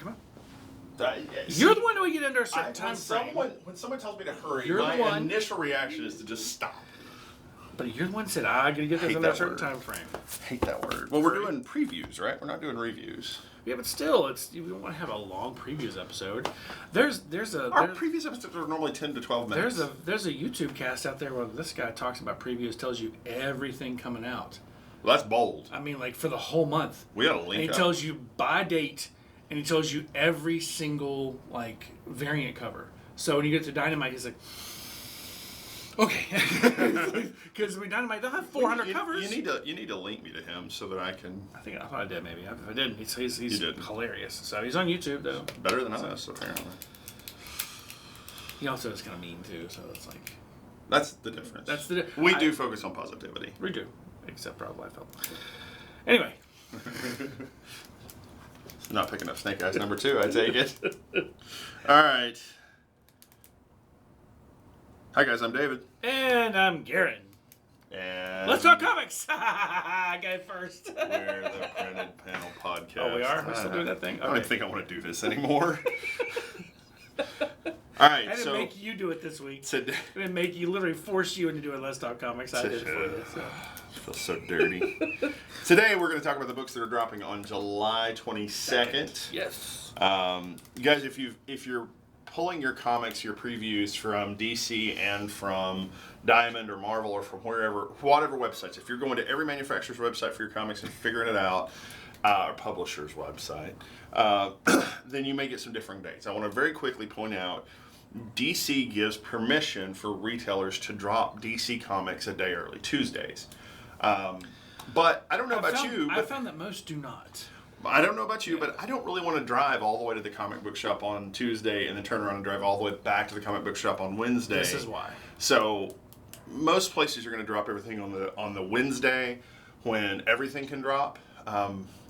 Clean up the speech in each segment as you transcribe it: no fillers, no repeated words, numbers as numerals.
Come on. You're the one who get under a certain time frame. When someone tells me to hurry, You're my initial reaction is to just stop. But you're the one who said, I gotta get this under a certain time frame. Hate that word. Well, we're doing previews, right? We're not doing reviews. Yeah, but still, we don't want to have a long previews episode. Our previous episodes are normally 10 to 12 minutes. There's a YouTube cast out there where this guy talks about previews, tells you everything coming out. Well, that's bold. I mean, like for the whole month. We got a link. And he tells you by date, and he tells you every single like variant cover. So when you get to Dynamite, he's like, okay, because Dynamite they'll have 400 covers. You need to link me to him so that I can. I thought I did maybe. If I didn't, he's hilarious. So he's on YouTube though. Better than us apparently. He also is kind of mean too. So it's like. That's the difference. We do focus on positivity. We do, except for how I felt. Anyway. Not picking up Snake Eyes number 2, I take it. All right. Hi guys, I'm David. And I'm Garin. And let's talk comics. I got it first. We're the Printed Panel Podcast. Oh, we are? We're still doing that thing? Okay. I don't think I want to do this anymore. All right, I didn't make you do it this week. I didn't literally force you into doing Let's Talk Comics. I did it for you. So. I feel so dirty. Today we're going to talk about the books that are dropping on July 22nd. Yes. You guys, if you're pulling your comics, your previews from DC and from Diamond or Marvel or from whatever websites, if you're going to every manufacturer's website for your comics and figuring it out, or publisher's website, then you may get some different dates. I want to very quickly point out DC gives permission for retailers to drop DC comics a day early, Tuesdays. But I don't know about you. I found that most do not. I don't know about you, but I don't really want to drive all the way to the comic book shop on Tuesday and then turn around and drive all the way back to the comic book shop on Wednesday. This is why. So most places are going to drop everything on the Wednesday when everything can drop.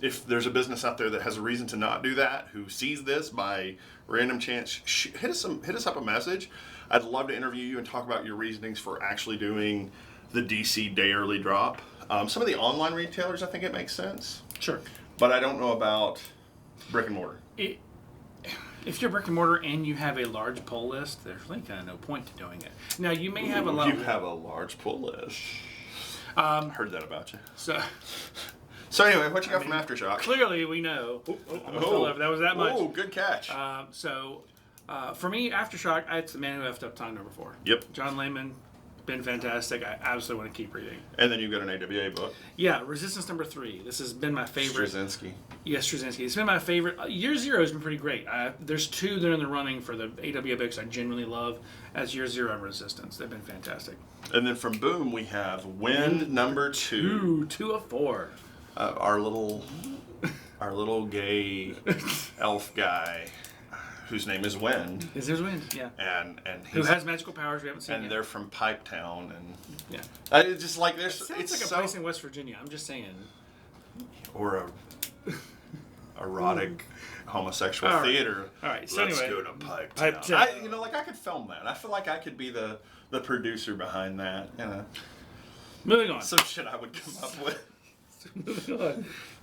If there's a business out there that has a reason to not do that, who sees this by random chance, hit us up a message. I'd love to interview you and talk about your reasonings for actually doing the DC day early drop. Some of the online retailers, I think it makes sense. Sure. But I don't know about brick and mortar. If you're brick and mortar and you have a large pull list, there's really kind of no point to doing it. Now, you may have a lot. You have a large pull list. Heard that about you. So anyway, what you got from Aftershock? Clearly, we know. That was that much. Oh, good catch. For me, Aftershock, it's The Man Who Effed Up Time #4. Yep. John Layman, been fantastic. I absolutely want to keep reading. And then you've got an AWA book. Yeah, Resistance #3. This has been my favorite. Straczynski. Yes, Straczynski. It's been my favorite. Year Zero has been pretty great. There's 2 that are in the running for the AWA books I genuinely love as Year Zero and Resistance. They've been fantastic. And then from Boom, we have Wind #2. 2 of 4. Our little gay elf guy, whose name is Wind. His name's Wind, yeah. And who has magical powers we haven't seen yet. And they're from Pipetown, and yeah. It's just like there's. It's like a place in West Virginia. I'm just saying. Or a erotic homosexual theater. All right. So Let's anyway, go to Pipetown. I could film that. I feel like I could be the producer behind that. Moving on. Some shit I would come up with.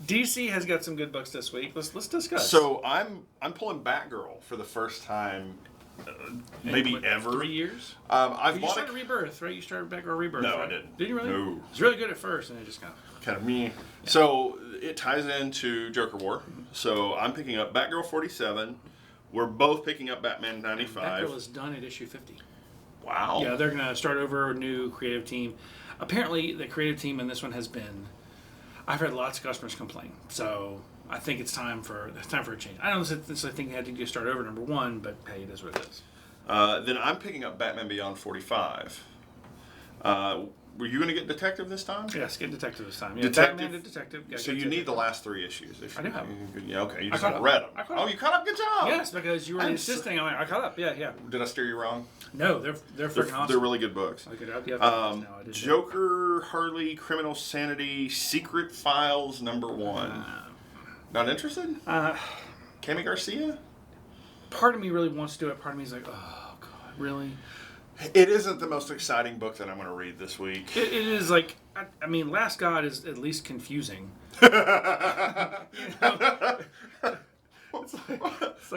DC has got some good books this week. Let's discuss. So I'm pulling Batgirl for the first time, maybe ever. 3 years. You started Rebirth, right? You started Batgirl Rebirth. No, right? I didn't. Did you really? No. It was really good at first, and it just kind of me. Yeah. So it ties into Joker War. So I'm picking up Batgirl 47. We're both picking up Batman 95. Batgirl is done at issue 50. Wow. Yeah, they're gonna start over a new creative team. Apparently, the creative team in this one has been. I've heard lots of customers complain, so I think it's time for a change. I don't necessarily think they had to start over #1, but hey, it is what it is. Then I'm picking up Batman Beyond 45. Were you going to get Detective this time? Yes, get Detective this time. Yeah, Detective. Batman to Detective. So you need the last 3 issues. I do have. Yeah, okay. You just haven't read them. You caught up. Good job. Yes, because you were insisting. I caught up. Yeah. Did I steer you wrong? No, they're freaking awesome. They're really good books. Joker, Harley, Criminal Sanity, Secret Files #1. Not interested? Cami Garcia? Part of me really wants to do it. Part of me is like, oh, God, really? It isn't the most exciting book that I'm going to read this week. It is like, I mean, Last God is at least confusing.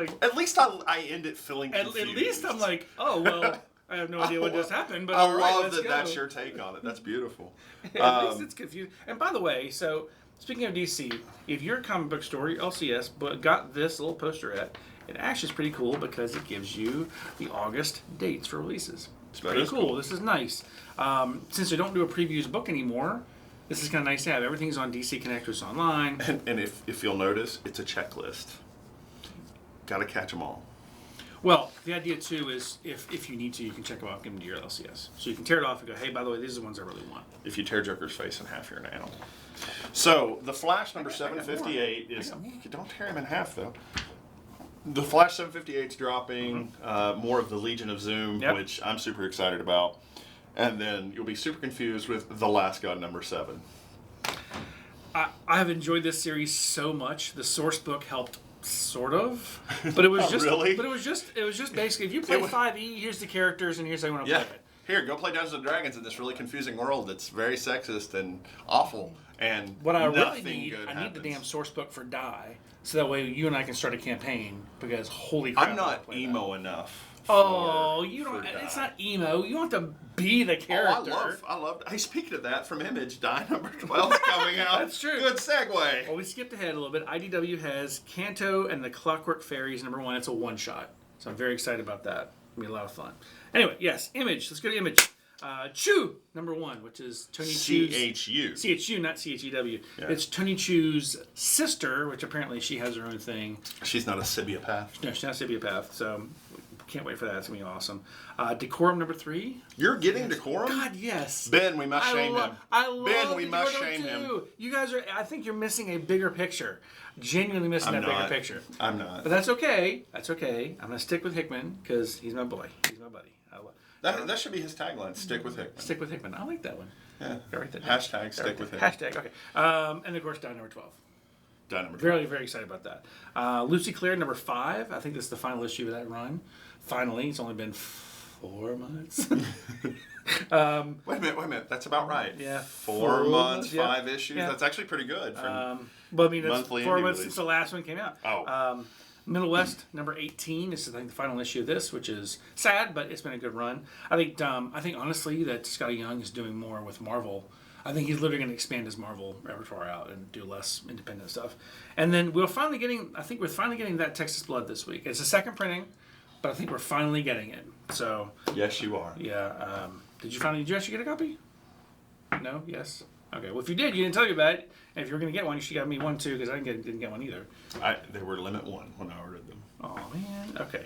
like At least I end it feeling at confused. least I'm like, oh well, I have no idea what just happened, but I all right, love let's that go. that's your take on it. That's beautiful. At least it's confused. And by the way, so speaking of DC, if your comic book store, your LCS, but got this little poster at, it actually is pretty cool because it gives you the August dates for releases. It's pretty cool. This is nice. Since we don't do a previews book anymore, this is kind of nice to have. Everything's on DC Connect, which is online. And if you'll notice, it's a checklist. Got to catch them all. Well, the idea too is if you need to, you can check them off, give them to your LCS. So you can tear it off and go, hey, by the way, these are the ones I really want. If you tear Joker's face in half, you're an animal. So the Flash number 758 is. Don't tear him in half though. The Flash 758 is dropping. More of the Legion of Zoom, which I'm super excited about. And then you'll be super confused with The Last God number 7. I have enjoyed this series so much. The source book helped. Sort of, but it was just. Really? But it was just basically if you play 5e, here's the characters and here's how you want to play it. Here, go play Dungeons and Dragons in this really confusing world that's very sexist and awful. And what I really nothing need, good I happens. need the damn source book for Die, so that way you and I can start a campaign. Because holy crap, I'm not email enough. Oh, you don't. It's not emo. You don't have to be the character. I love. Hey, speaking of that, from Image, Die number 12 is coming out. That's true. Good segue. Well, we skipped ahead a little bit. IDW has Kanto and the Clockwork Fairies number 1. It's a one-shot, so I'm very excited about that. It'll be a lot of fun. Anyway, yes, Image. Let's go to Image. Chu number 1, which is Tony Chu's CHU, not CHEW. Yeah. It's Tony Chu's sister, which apparently she has her own thing. She's not a Sibiopath. No, she's not a Sibiopath. So. Can't wait for that. It's going to be awesome. Decorum number 3. You're getting Decorum? God, yes. Ben, we must shame him. I love Ben, we must shame him. You guys are, I think you're missing a bigger picture. Genuinely missing bigger picture. I'm not. But that's okay. That's okay. I'm going to stick with Hickman because he's my boy. He's my buddy. That should be his tagline. Stick with Hickman. Stick with Hickman. I like that one. Yeah. Right there. Hashtag stick with Hickman. Hashtag, okay. And of course, Die number 12. Die number 12. Very, very excited about that. Lucy Claire number 5. I think this is the final issue of that run. Finally, it's only been 4 months. Wait a minute. That's about right. Yeah. 4 months, 5 issues. Yeah. That's actually pretty good. But I mean, it's monthly 4 months release. since the last one came out. Oh. Middle West number 18. This is I think the final issue of this, which is sad, but it's been a good run. I think honestly that Scotty Young is doing more with Marvel. I think he's literally going to expand his Marvel repertoire out and do less independent stuff. And then we're finally getting that Texas Blood this week. It's a second printing, but I think we're finally getting it. So yes, you are. Yeah. Did you actually get a copy? No. Yes. Okay. Well, if you did, you didn't tell me about it. And if you were going to get one, you should have me one too, because I didn't get one either. They were limit 1 when I ordered them. Oh man. Okay.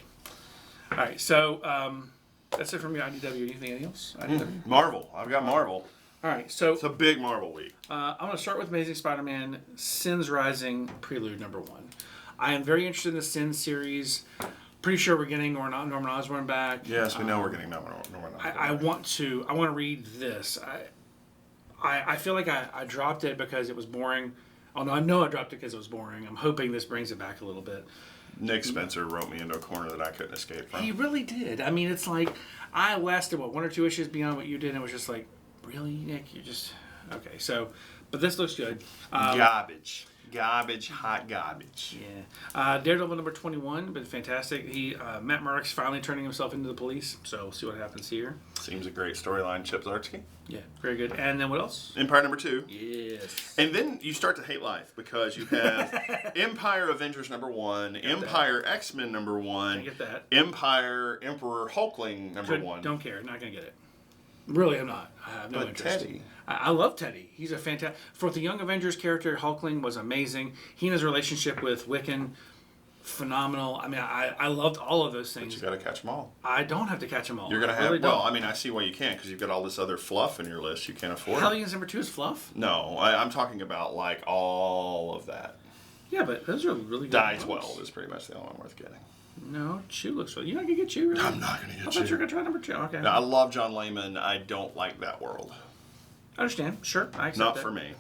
All right. So that's it from your IDW. Anything else? IDW? Marvel. I've got Marvel. All right. So it's a big Marvel week. I'm going to start with Amazing Spider-Man: Sins Rising Prelude number 1. I am very interested in the Sins series. Pretty sure we're getting Norman Osborn back. Yes, we know we're getting Norman Osborn. I want to read this. I feel like I dropped it because it was boring. Oh no, I know I dropped it because it was boring. I'm hoping this brings it back a little bit. Nick Spencer wrote me into a corner that I couldn't escape from. He really did. I mean, it's like I lasted 1 or 2 issues beyond what you did, and it was just like, really, Nick? You just okay. So, but this looks good. Garbage, hot garbage. Yeah. Daredevil number 21, been fantastic. Matt Murdock's finally turning himself into the police, so we'll see what happens here. Seems a great storyline, Chip Zdarsky. Yeah, very good. And then what else? Empire number 2. Yes. And then you start to hate life because you have Empire Avengers number 1, Empire X-Men number 1, I get that. Empire Emperor Hulkling number 1. Don't care. Not going to get it. Really, I'm not. I have no interest. Teddy. I love Teddy. He's a fantastic... For the Young Avengers character, Hulkling was amazing. He and his relationship with Wiccan, phenomenal. I mean, I loved all of those things. But you got to catch them all. I don't have to catch them all. You're going to have... Really I mean, I see why you can't, because you've got all this other fluff in your list you can't afford. Hellions number 2 is fluff? No, I'm talking about, like, all of that. Yeah, but those are really good Die ones. 12 is pretty much the only one worth getting. No, Chew looks really... You're not going to get Chew, really? I'm not going to get I Chew. thought you were going to try number 2. Okay. No, I love John Layman. I don't like that world. I understand. Sure. I accept Not that. for me.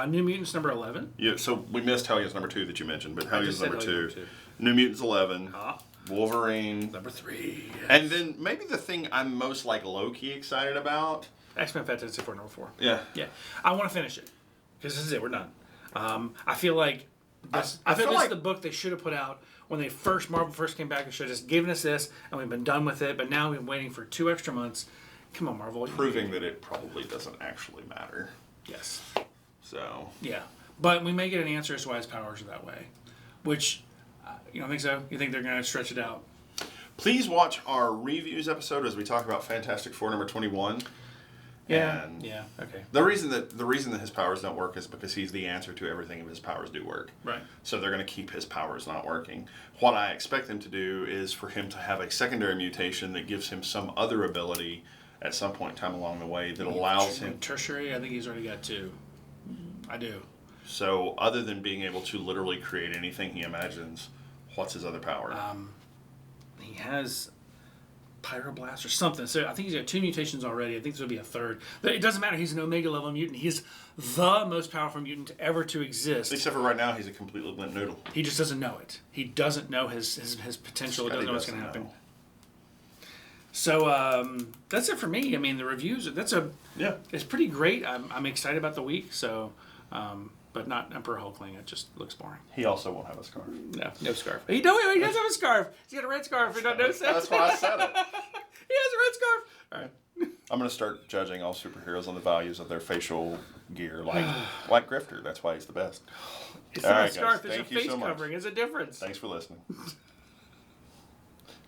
New Mutants number 11. Yeah, so we missed Hellions number 2 that you mentioned, but Hellions number 2. Number 2. New Mutants 11. Wolverine. Number 3. Yes. And then maybe the thing I'm most like low-key excited about. X-Men Fantastic Four number 4. Yeah. Yeah. I want to finish it. Because this is it. We're done. I feel like I I feel feel this like is the book they should have put out when Marvel first came back and should have just given us this, and we've been done with it. But now we've been waiting for 2 extra months. Come on, Marvel. proving that it probably doesn't actually matter. Yes. So Yeah. But we may get an answer as to why his powers are that way. Which, you don't think so? You think they're going to stretch it out? please watch our reviews episode as we talk about Fantastic Four number 21. Yeah. And Yeah. Okay. the reason that his powers don't work is because he's the answer to everything if his powers do work. Right. So they're going to keep his powers not working. What I expect them to do is for him to have a secondary mutation that gives him some other ability at some point in time along the way that allows him. Tertiary, I think he's already got 2. I do. So other than being able to literally create anything he imagines, what's his other power? He has Pyroblast or something. So I think he's got 2 mutations already. I think this will be a 3rd. But it doesn't matter. He's an Omega level mutant. He's the most powerful mutant ever to exist. Except for right now, he's a completely limp noodle. He just doesn't know it. He doesn't know his potential. He doesn't know what's going to happen. know. So that's it for me. I mean, the reviews. Yeah. It's pretty great. I'm excited about the week. So, but not Emperor Hulkling. It just looks boring. He also won't have a scarf. No scarf. He does have a scarf. He's got a red scarf. You don't notice that? That's why I said it. He has a red scarf. All right. I'm going to start judging all superheroes on the values of their facial gear, like Grifter. That's why he's the best. It's All not right, a scarf. guys. It's a Thank you face so much. covering. It's a difference. Thanks for listening.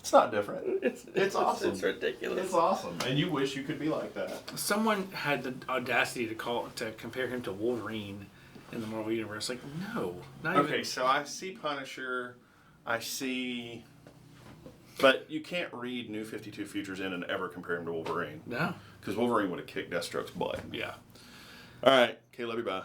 It's not different. It's awesome. It's ridiculous. It's awesome. And you wish you could be like that. Someone had the audacity to compare him to Wolverine in the Marvel Universe. Like, no. Not Okay, even. so I see Punisher. I see... But you can't read New 52 Futures in and ever compare him to Wolverine. No. Because Wolverine would have kicked Deathstroke's butt. Yeah. All right. Okay, love you. Bye.